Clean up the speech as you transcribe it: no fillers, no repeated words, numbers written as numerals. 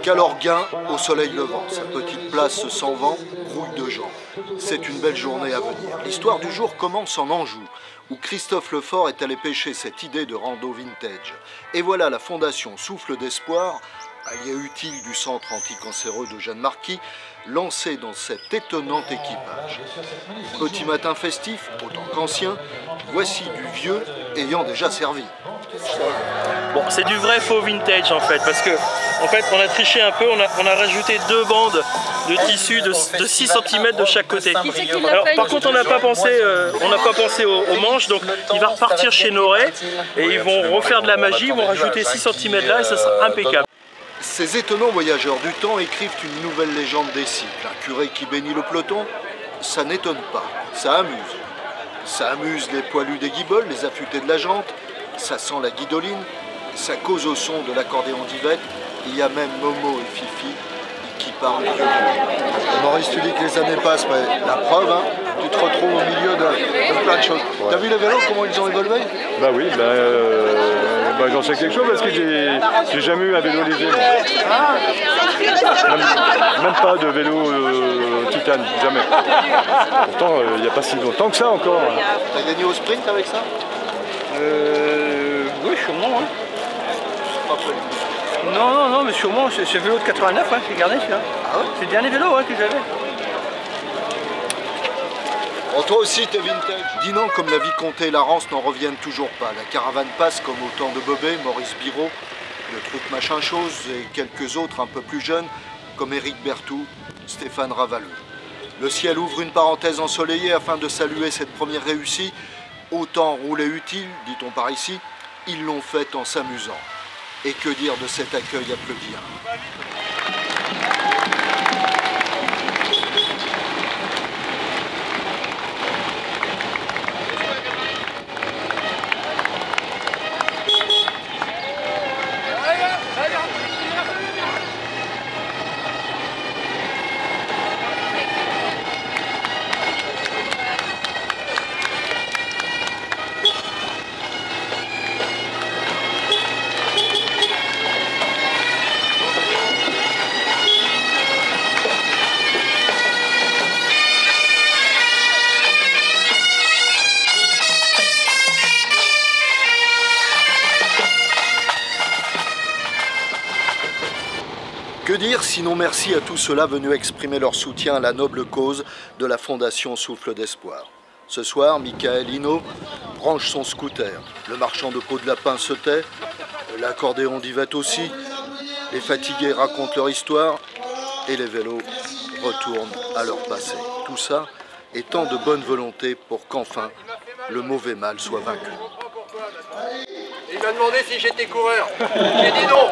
Calorguin au soleil levant, sa petite place sans vent, grouille de gens. C'est une belle journée à venir. L'histoire du jour commence en Anjou, où Christophe Lefort est allé pêcher cette idée de rando vintage. Et voilà la fondation Souffle d'Espoir, allié utile du centre anticancéreux de Jeanne Marquis, lancé dans cet étonnant équipage. Petit matin festif, autant qu'ancien, voici du vieux ayant déjà servi. Bon, c'est du vrai faux vintage en fait, parce que en fait on a triché un peu, on a rajouté 2 bandes de tissu de 6 cm de chaque côté. Alors par contre on n'a pas pensé aux manches, donc il va repartir chez Noré et ils vont refaire de la magie, ils vont rajouter 6 cm là et ça sera impeccable. Ces étonnants voyageurs du temps écrivent une nouvelle légende des cycles. Un curé qui bénit le peloton, ça n'étonne pas, ça amuse. Ça amuse les poilus des guiboles, les affûtés de la jante, ça sent la guidoline, ça cause au son de l'accordéon d'Yvette. Il y a même Momo et Fifi qui parlent violon. Maurice, tu dis que les années passent, mais la preuve, hein, tu te retrouves au milieu de plein de choses. Ouais. T'as vu les vélos, comment ils ont évolué? Bah oui, j'en sais quelque chose parce que j'ai jamais eu un vélo léger. Même pas de vélo titane, jamais. Pourtant, il n'y a pas si longtemps que ça encore. T'as gagné au sprint avec ça? Oui, sûrement. Hein. Non, mais sûrement, c'est le vélo de 89, hein, j'ai gardé celui-là. Ah ouais? C'est le dernier vélo que j'avais. Oh, toi aussi, t'es vintage. Dinant comme la Vicomté et la Rance n'en reviennent toujours pas. La caravane passe comme au temps de Bobet, Maurice Biraud, le truc machin chose et quelques autres un peu plus jeunes comme Éric Berthoud, Stéphane Ravaleux. Le ciel ouvre une parenthèse ensoleillée afin de saluer cette première réussie. Autant rouler utile, dit-on par ici, ils l'ont fait en s'amusant. Et que dire de cet accueil applaudi? Que dire sinon merci à tous ceux-là venus exprimer leur soutien à la noble cause de la Fondation Souffle d'Espoir. Ce soir, Michael Hinault branche son scooter. Le marchand de peau de lapin se tait, l'accordéon d'Yvette aussi. Les fatigués racontent leur histoire et les vélos retournent à leur passé. Tout ça étant de bonne volonté pour qu'enfin le mauvais mal soit vaincu. Il m'a demandé si j'étais coureur. J'ai dit non.